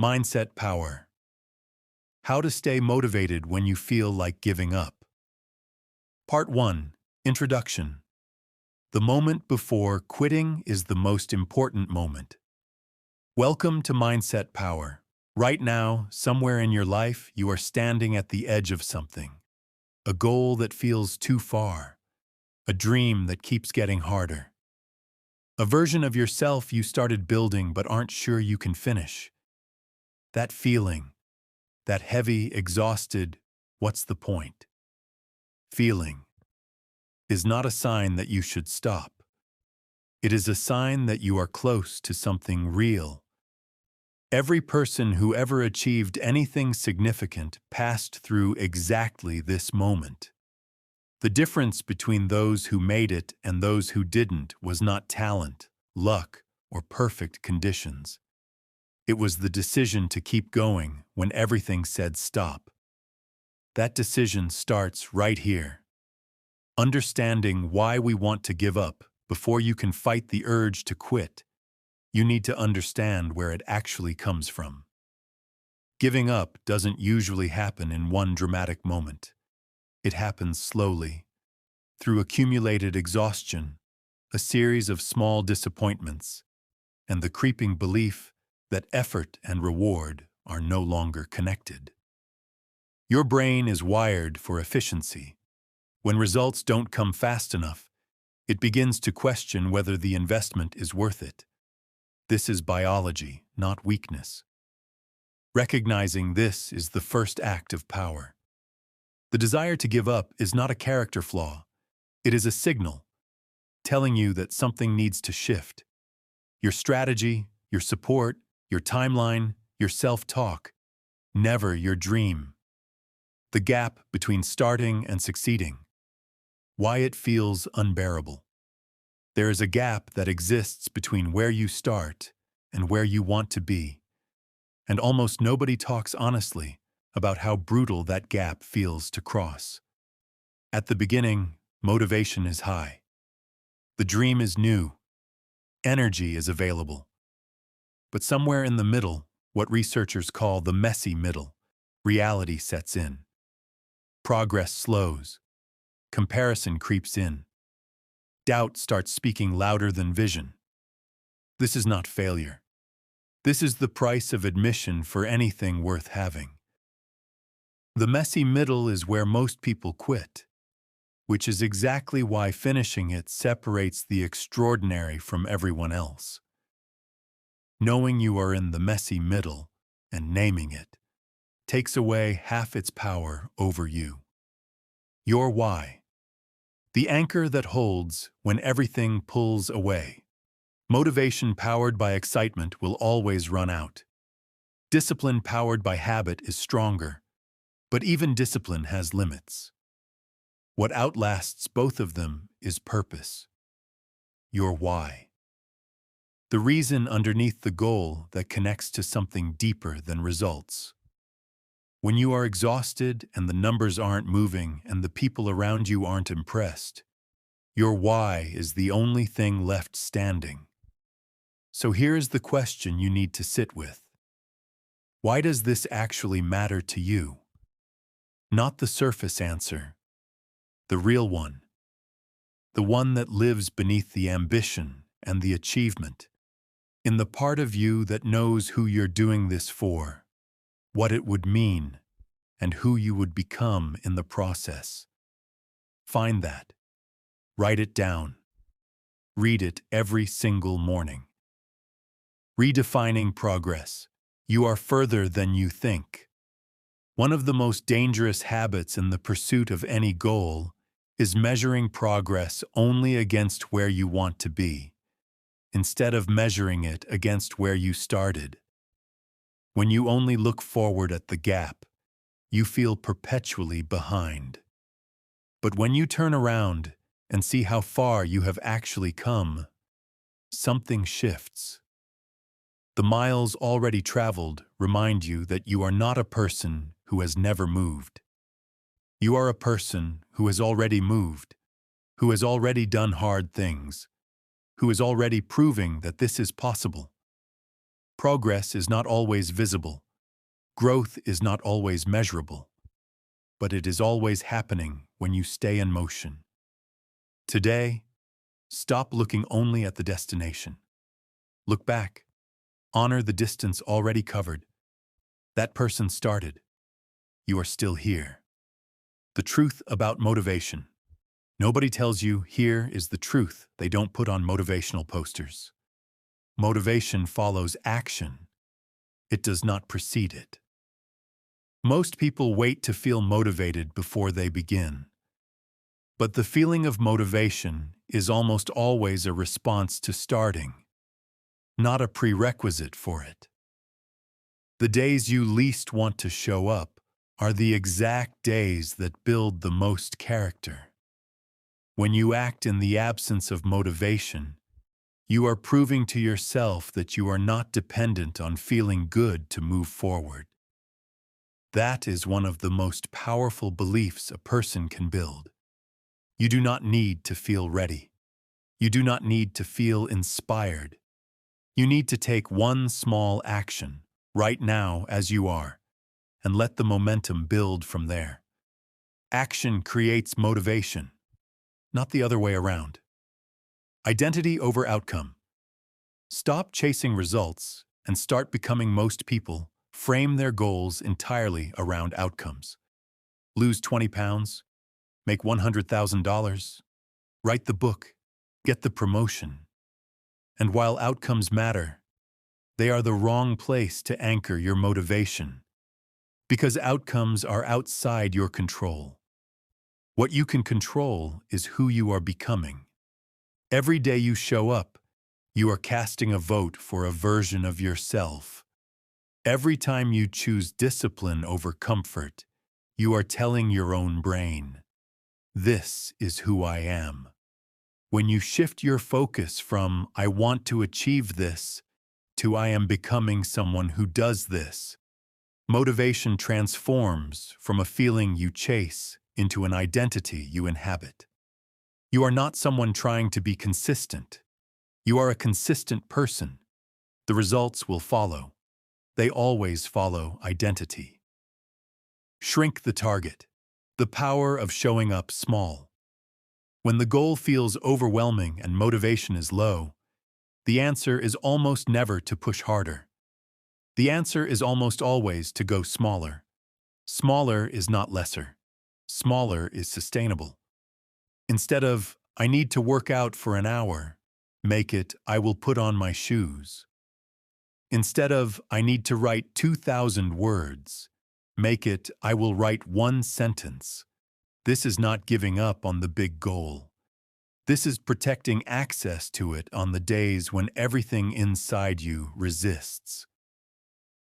Mindset power. How to stay motivated when you feel like giving up. Part 1. Introduction. The moment before quitting is the most important moment. Welcome to Mindset Power. Right now, somewhere in your life, you are standing at the edge of something. A goal that feels too far. A dream that keeps getting harder. A version of yourself you started building but aren't sure you can finish. That feeling, that heavy, exhausted, what's the point? Feeling is not a sign that you should stop. It is a sign that you are close to something real. Every person who ever achieved anything significant passed through exactly this moment. The difference between those who made it and those who didn't was not talent, luck, or perfect conditions. It was the decision to keep going when everything said stop. That decision starts right here. Understanding why we want to give up before you can fight the urge to quit. You need to understand where it actually comes from. Giving up doesn't usually happen in one dramatic moment. It happens slowly, through accumulated exhaustion, a series of small disappointments, and the creeping belief that effort and reward are no longer connected. Your brain is wired for efficiency. When results don't come fast enough, it begins to question whether the investment is worth it. This is biology, not weakness. Recognizing this is the first act of power. The desire to give up is not a character flaw. It is a signal, telling you that something needs to shift. Your strategy, your support, your timeline, your self-talk, never your dream. The gap between starting and succeeding. Why it feels unbearable. There is a gap that exists between where you start and where you want to be. And almost nobody talks honestly about how brutal that gap feels to cross. At the beginning, motivation is high. The dream is new. Energy is available. But somewhere in the middle, what researchers call the messy middle, reality sets in. Progress slows. Comparison creeps in. Doubt starts speaking louder than vision. This is not failure. This is the price of admission for anything worth having. The messy middle is where most people quit, which is exactly why finishing it separates the extraordinary from everyone else. Knowing you are in the messy middle and naming it takes away half its power over you. Your why. The anchor that holds when everything pulls away. Motivation powered by excitement will always run out. Discipline powered by habit is stronger, but even discipline has limits. What outlasts both of them is purpose. Your why. The reason underneath the goal that connects to something deeper than results. When you are exhausted and the numbers aren't moving and the people around you aren't impressed, your why is the only thing left standing. So here's the question you need to sit with. Why does this actually matter to you? Not the surface answer, the real one. The one that lives beneath the ambition and the achievement. In the part of you that knows who you're doing this for, what it would mean, and who you would become in the process. Find that. Write it down. Read it every single morning. Redefining progress. You are further than you think. One of the most dangerous habits in the pursuit of any goal is measuring progress only against where you want to be, instead of measuring it against where you started. When you only look forward at the gap, you feel perpetually behind. But when you turn around and see how far you have actually come, something shifts. The miles already traveled remind you that you are not a person who has never moved. You are a person who has already moved, who has already done hard things, who is already proving that this is possible. Progress is not always visible. Growth is not always measurable. But it is always happening when you stay in motion. Today, stop looking only at the destination. Look back. Honor the distance already covered. That person started. You are still here. The truth about motivation. Nobody tells you, here is the truth, they don't put on motivational posters. Motivation follows action. It does not precede it. Most people wait to feel motivated before they begin. But the feeling of motivation is almost always a response to starting, not a prerequisite for it. The days you least want to show up are the exact days that build the most character. When you act in the absence of motivation, you are proving to yourself that you are not dependent on feeling good to move forward. That is one of the most powerful beliefs a person can build. You do not need to feel ready. You do not need to feel inspired. You need to take one small action, right now as you are, and let the momentum build from there. Action creates motivation, not the other way around. Identity over outcome. Stop chasing results and start becoming. Most people frame their goals entirely around outcomes. Lose 20 pounds, make $100,000, write the book, get the promotion. And while outcomes matter, they are the wrong place to anchor your motivation, because outcomes are outside your control. What you can control is who you are becoming. Every day you show up, you are casting a vote for a version of yourself. Every time you choose discipline over comfort, you are telling your own brain, this is who I am. When you shift your focus from, I want to achieve this, to I am becoming someone who does this, motivation transforms from a feeling you chase into an identity you inhabit. You are not someone trying to be consistent. You are a consistent person. The results will follow. They always follow identity. Shrink the target. The power of showing up small. When the goal feels overwhelming and motivation is low, the answer is almost never to push harder. The answer is almost always to go smaller. Smaller is not lesser. Smaller is sustainable. Instead of, I need to work out for an hour, make it, I will put on my shoes. Instead of, I need to write 2,000 words, make it, I will write one sentence. This is not giving up on the big goal. This is protecting access to it on the days when everything inside you resists.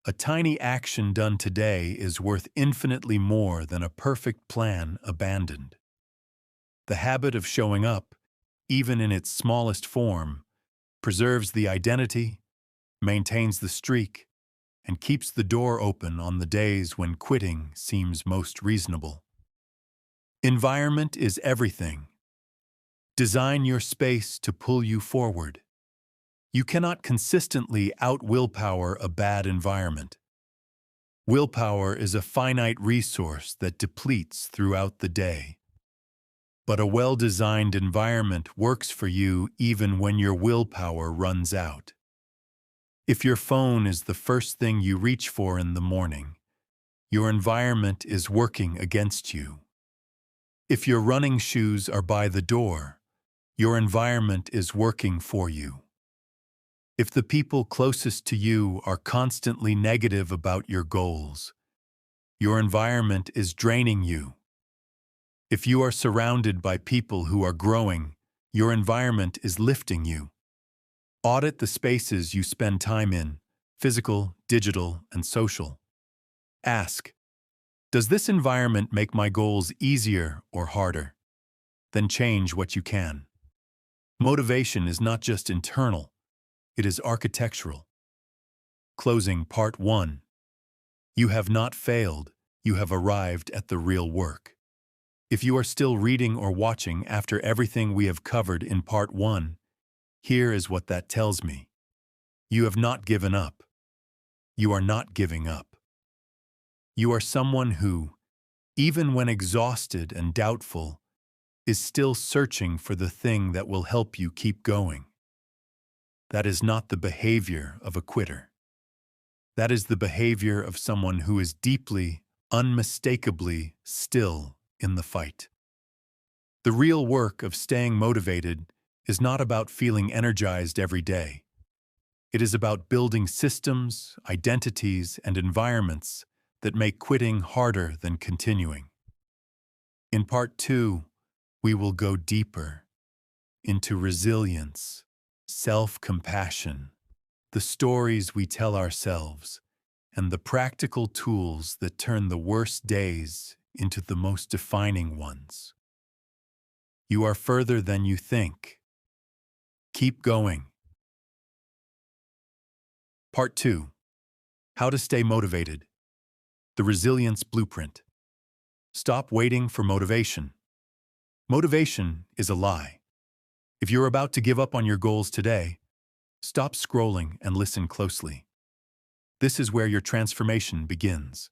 A tiny action done today is worth infinitely more than a perfect plan abandoned. The habit of showing up, even in its smallest form, preserves the identity, maintains the streak, and keeps the door open on the days when quitting seems most reasonable. Environment is everything. Design your space to pull you forward. You cannot consistently out-willpower a bad environment. Willpower is a finite resource that depletes throughout the day. But a well-designed environment works for you even when your willpower runs out. If your phone is the first thing you reach for in the morning, your environment is working against you. If your running shoes are by the door, your environment is working for you. If the people closest to you are constantly negative about your goals, your environment is draining you. If you are surrounded by people who are growing, your environment is lifting you. Audit the spaces you spend time in, physical, digital, and social. Ask, does this environment make my goals easier or harder? Then change what you can. Motivation is not just internal, it is architectural. Closing Part 1. You have not failed, you have arrived at the real work. If you are still reading or watching after everything we have covered in Part 1, here is what that tells me. You have not given up. you are not giving up. You are someone who, even when exhausted and doubtful, is still searching for the thing that will help you keep going. That is not the behavior of a quitter. That is the behavior of someone who is deeply, unmistakably still in the fight. The real work of staying motivated is not about feeling energized every day. It is about building systems, identities, and environments that make quitting harder than continuing. In part 2, we will go deeper into resilience, self-compassion, the stories we tell ourselves, and the practical tools that turn the worst days into the most defining ones. You are further than you think. Keep going. Part 2. How to stay motivated. The resilience blueprint. Stop waiting for motivation. Motivation is a lie. If you're about to give up on your goals today, stop scrolling and listen closely. This is where your transformation begins.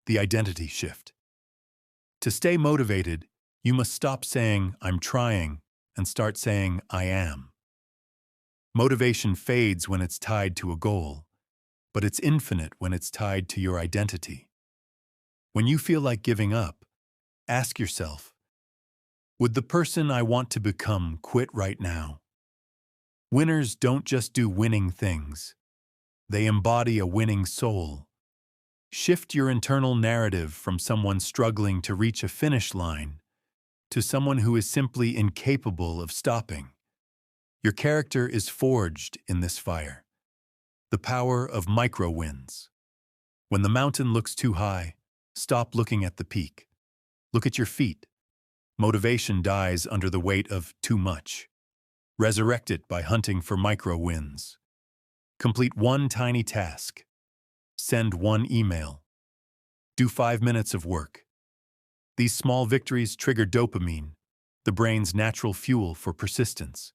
The identity shift. To stay motivated, you must stop saying, "I'm trying," and start saying, "I am." Motivation fades when it's tied to a goal, but it's infinite when it's tied to your identity. When you feel like giving up, ask yourself, would the person I want to become quit right now? Winners don't just do winning things. They embody a winning soul. Shift your internal narrative from someone struggling to reach a finish line to someone who is simply incapable of stopping. Your character is forged in this fire. The power of micro-wins. When the mountain looks too high, stop looking at the peak. Look at your feet. Motivation dies under the weight of too much. Resurrect it by hunting for micro-wins. Complete one tiny task. Send one email. Do 5 minutes of work. These small victories trigger dopamine, the brain's natural fuel for persistence.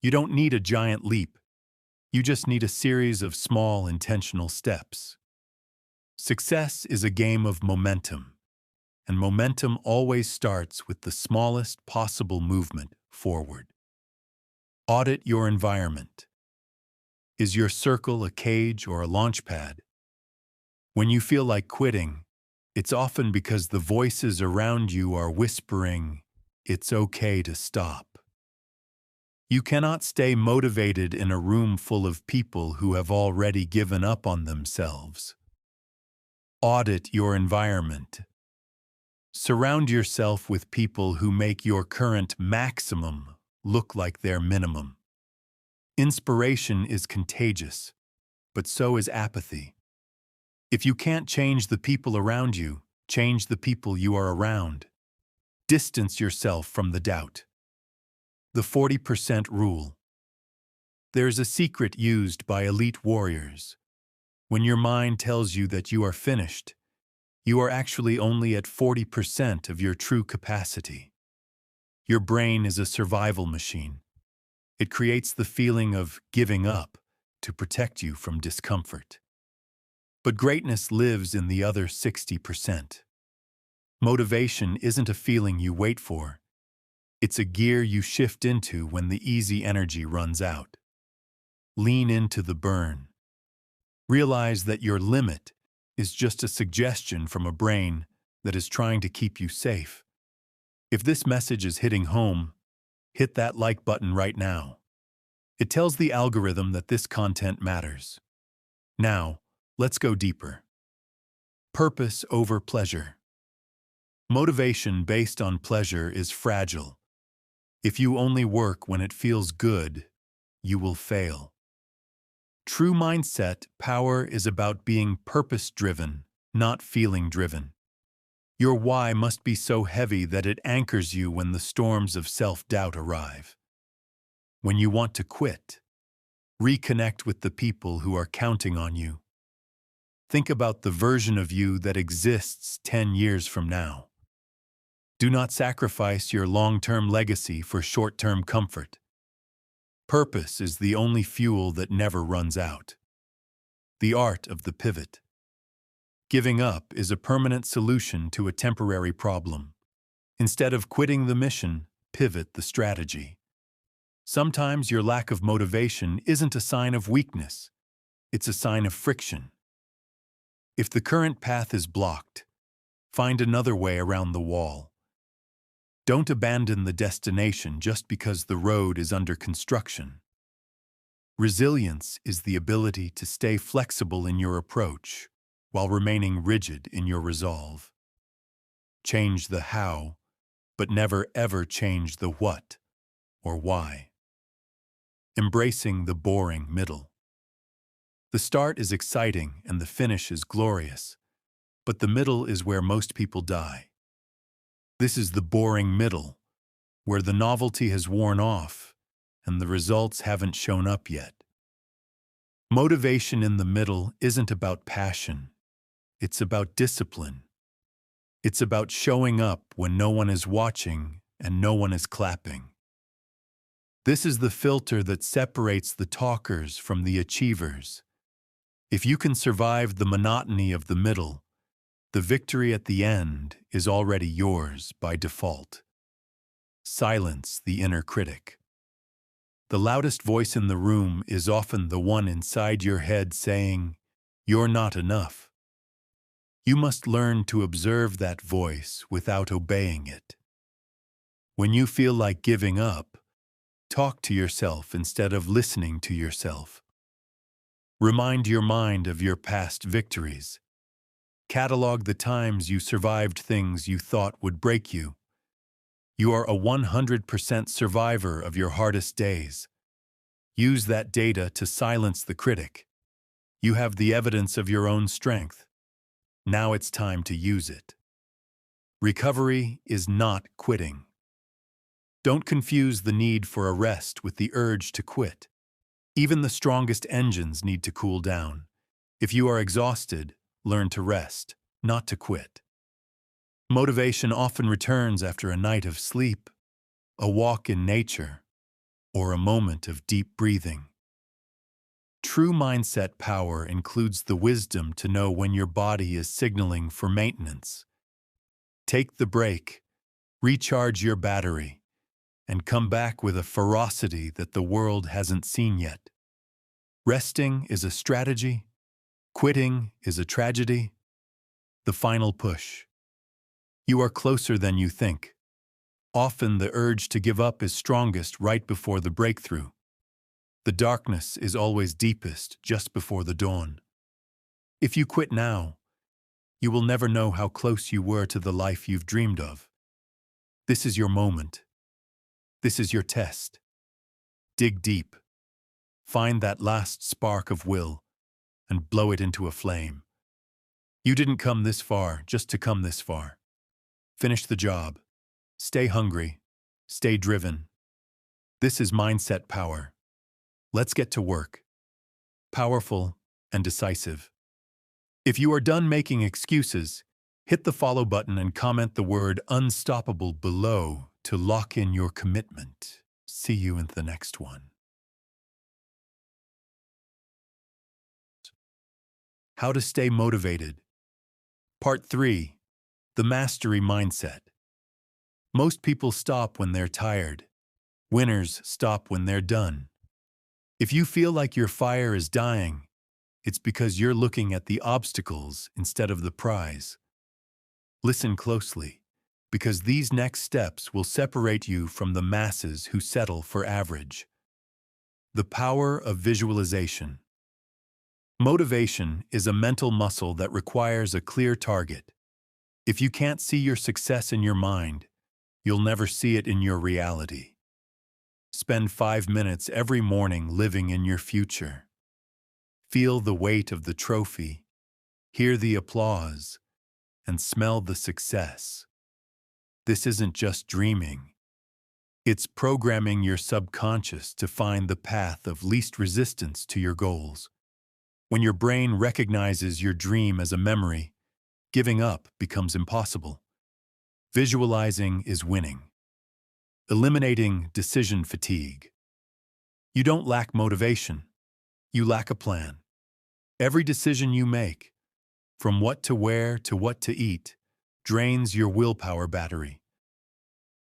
You don't need a giant leap. You just need a series of small, intentional steps. Success is a game of momentum, and momentum always starts with the smallest possible movement forward. Audit your environment. Is your circle a cage or a launch pad? When you feel like quitting, it's often because the voices around you are whispering, "It's okay to stop." You cannot stay motivated in a room full of people who have already given up on themselves. Audit your environment. Surround yourself with people who make your current maximum look like their minimum. Inspiration is contagious, but so is apathy. If you can't change the people around you, change the people you are around. Distance yourself from the doubt. The 40% rule. There's a secret used by elite warriors. When your mind tells you that you are finished, you are actually only at 40% of your true capacity. Your brain is a survival machine. It creates the feeling of giving up to protect you from discomfort. But greatness lives in the other 60%. Motivation isn't a feeling you wait for. It's a gear you shift into when the easy energy runs out. Lean into the burn. Realize that your limit is just a suggestion from a brain that is trying to keep you safe. If this message is hitting home, hit that like button right now. It tells the algorithm that this content matters. Now, let's go deeper. Purpose over pleasure. Motivation based on pleasure is fragile. If you only work when it feels good, you will fail. True mindset power is about being purpose-driven, not feeling-driven. Your why must be so heavy that it anchors you when the storms of self-doubt arrive. When you want to quit, reconnect with the people who are counting on you. Think about the version of you that exists 10 years from now. Do not sacrifice your long-term legacy for short-term comfort. Purpose is the only fuel that never runs out. The art of the pivot. Giving up is a permanent solution to a temporary problem. Instead of quitting the mission, pivot the strategy. Sometimes your lack of motivation isn't a sign of weakness, it's a sign of friction. If the current path is blocked, find another way around the wall. Don't abandon the destination just because the road is under construction. Resilience is the ability to stay flexible in your approach while remaining rigid in your resolve. Change the how, but never ever change the what or why. Embracing the boring middle. The start is exciting and the finish is glorious, but the middle is where most people die. This is the boring middle, where the novelty has worn off and the results haven't shown up yet. Motivation in the middle isn't about passion. It's about discipline. It's about showing up when no one is watching and no one is clapping. This is the filter that separates the talkers from the achievers. If you can survive the monotony of the middle, the victory at the end is already yours by default. Silence the inner critic. The loudest voice in the room is often the one inside your head saying, "You're not enough." You must learn to observe that voice without obeying it. When you feel like giving up, talk to yourself instead of listening to yourself. Remind your mind of your past victories. Catalog the times you survived things you thought would break you. You are a 100% survivor of your hardest days. Use that data to silence the critic. You have the evidence of your own strength. Now it's time to use it. Recovery is not quitting. Don't confuse the need for a rest with the urge to quit. Even the strongest engines need to cool down. If you are exhausted, learn to rest, not to quit. Motivation often returns after a night of sleep, a walk in nature, or a moment of deep breathing. True mindset power includes the wisdom to know when your body is signaling for maintenance. Take the break, recharge your battery, and come back with a ferocity that the world hasn't seen yet. Resting is a strategy, quitting is a tragedy. The final push. You are closer than you think. Often the urge to give up is strongest right before the breakthrough. The darkness is always deepest just before the dawn. If you quit now, you will never know how close you were to the life you've dreamed of. This is your moment. This is your test. Dig deep. Find that last spark of will and blow it into a flame. You didn't come this far just to come this far. Finish the job. Stay hungry. Stay driven. This is mindset power. Let's get to work. Powerful and decisive. If you are done making excuses, hit the follow button and comment the word unstoppable below to lock in your commitment. See you in the next one. How to stay motivated. Part 3. The mastery mindset. Most people stop when they're tired. Winners stop when they're done. If you feel like your fire is dying, it's because you're looking at the obstacles instead of the prize. Listen closely, because these next steps will separate you from the masses who settle for average. The power of visualization. Motivation is a mental muscle that requires a clear target. If you can't see your success in your mind, you'll never see it in your reality. Spend 5 minutes every morning living in your future. Feel the weight of the trophy, hear the applause, and smell the success. This isn't just dreaming. It's programming your subconscious to find the path of least resistance to your goals. When your brain recognizes your dream as a memory, giving up becomes impossible. Visualizing is winning. Eliminating decision fatigue. You don't lack motivation. You lack a plan. Every decision you make, from what to wear to what to eat, drains your willpower battery.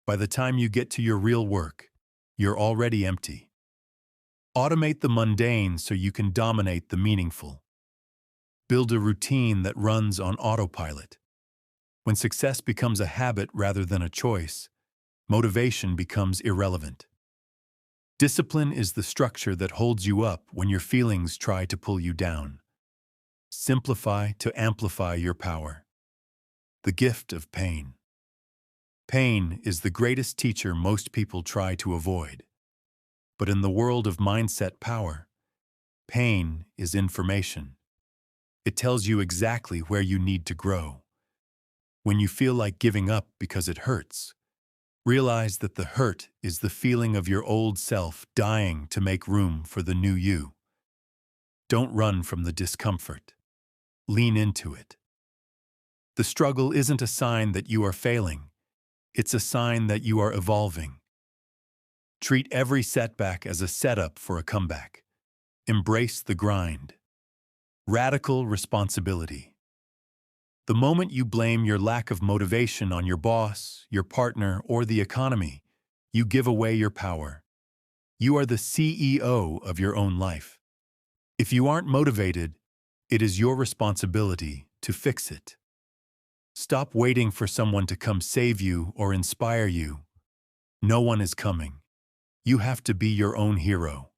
By the time you get to your real work, you're already empty. Automate the mundane so you can dominate the meaningful. Build a routine that runs on autopilot. When success becomes a habit rather than a choice, motivation becomes irrelevant. Discipline is the structure that holds you up when your feelings try to pull you down. Simplify to amplify your power. The gift of pain. Pain is the greatest teacher most people try to avoid. But in the world of mindset power, pain is information. It tells you exactly where you need to grow. When you feel like giving up because it hurts, realize that the hurt is the feeling of your old self dying to make room for the new you. Don't run from the discomfort. Lean into it. The struggle isn't a sign that you are failing. It's a sign that you are evolving. Treat every setback as a setup for a comeback. Embrace the grind. Radical responsibility. The moment you blame your lack of motivation on your boss, your partner, or the economy, you give away your power. You are the CEO of your own life. If you aren't motivated, it is your responsibility to fix it. Stop waiting for someone to come save you or inspire you. No one is coming. You have to be your own hero.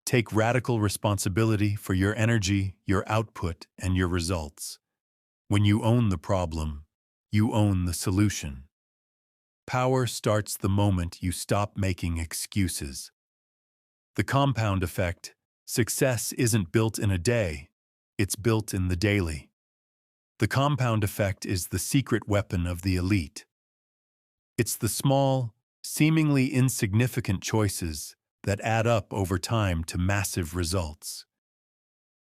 Take radical responsibility for your energy, your output, and your results. When you own the problem, you own the solution. Power starts the moment you stop making excuses. The compound effect: success isn't built in a day, it's built in the daily. The compound effect is the secret weapon of the elite. It's the small, seemingly insignificant choices that add up over time to massive results.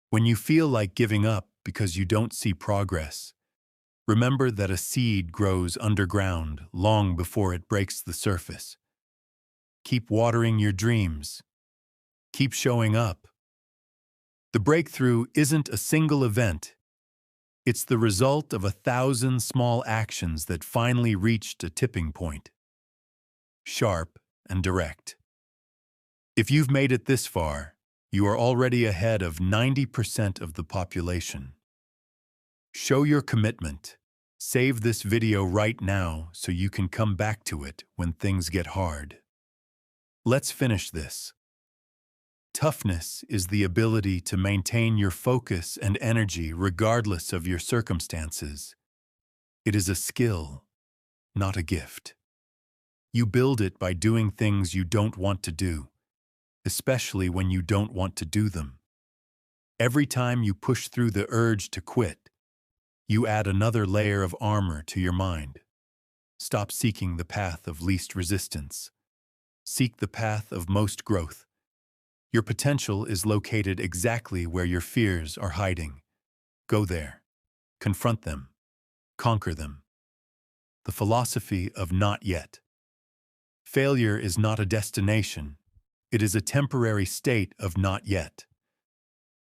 When you feel like giving up because you don't see progress, remember that a seed grows underground long before it breaks the surface. Keep watering your dreams. Keep showing up. The breakthrough isn't a single event. It's the result of 1,000 small actions that finally reached a tipping point. Sharp and direct. If you've made it this far, you are already ahead of 90% of the population. Show your commitment. Save this video right now so you can come back to it when things get hard. Let's finish this. Toughness is the ability to maintain your focus and energy regardless of your circumstances. It is a skill, not a gift. You build it by doing things you don't want to do, especially when you don't want to do them. Every time you push through the urge to quit, you add another layer of armor to your mind. Stop seeking the path of least resistance. Seek the path of most growth. Your potential is located exactly where your fears are hiding. Go there. Confront them. Conquer them. The philosophy of not yet. Failure is not a destination. It is a temporary state of not yet.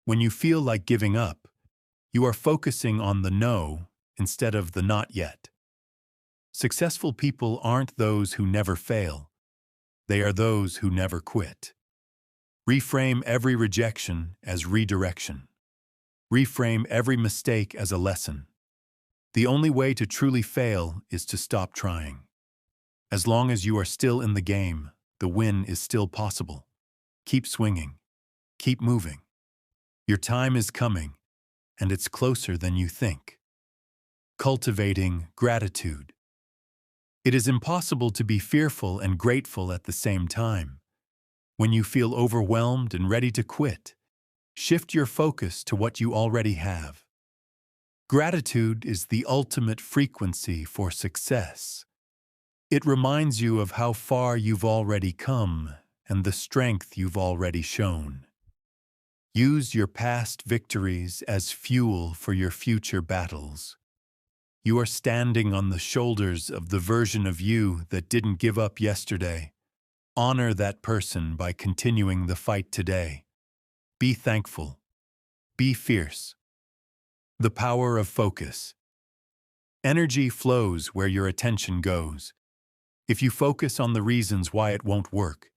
When you feel like giving up, you are focusing on the no instead of the not yet. Successful people aren't those who never fail. They are those who never quit. Reframe every rejection as redirection. Reframe every mistake as a lesson. The only way to truly fail is to stop trying. As long as you are still in the game, the win is still possible. Keep swinging. Keep moving. Your time is coming, and it's closer than you think. Cultivating gratitude. It is impossible to be fearful and grateful at the same time. When you feel overwhelmed and ready to quit, shift your focus to what you already have. Gratitude is the ultimate frequency for success. It reminds you of how far you've already come and the strength you've already shown. Use your past victories as fuel for your future battles. You are standing on the shoulders of the version of you that didn't give up yesterday. Honor that person by continuing the fight today. Be thankful. Be fierce. The power of focus. Energy flows where your attention goes. If you focus on the reasons why it won't work,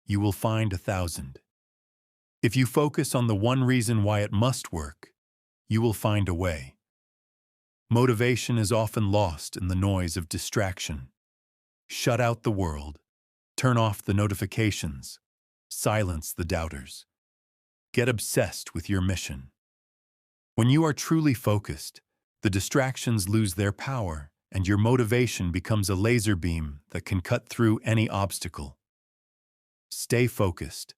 you will find 1,000. If you focus on the one reason why it must work, you will find a way. Motivation is often lost in the noise of distraction. Shut out the world. Turn off the notifications. Silence the doubters. Get obsessed with your mission. When you are truly focused, the distractions lose their power, and your motivation becomes a laser beam that can cut through any obstacle. Stay focused.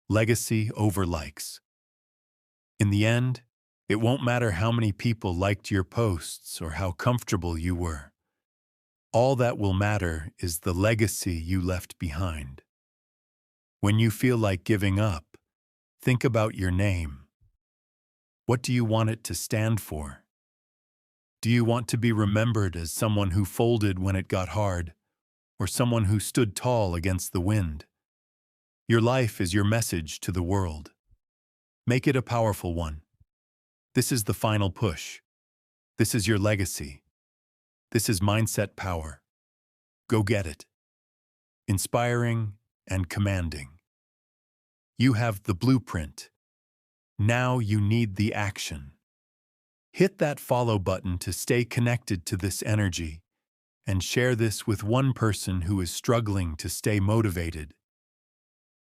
Legacy over likes. In the end, it won't matter how many people liked your posts or how comfortable you were. All that will matter is the legacy you left behind. When you feel like giving up, think about your name. What do you want it to stand for? Do you want to be remembered as someone who folded when it got hard, or someone who stood tall against the wind? Your life is your message to the world. Make it a powerful one. This is the final push. This is your legacy. This is mindset power. Go get it. Inspiring and commanding. You have the blueprint. Now you need the action. Hit that follow button to stay connected to this energy and share this with one person who is struggling to stay motivated.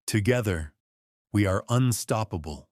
Together, we are unstoppable.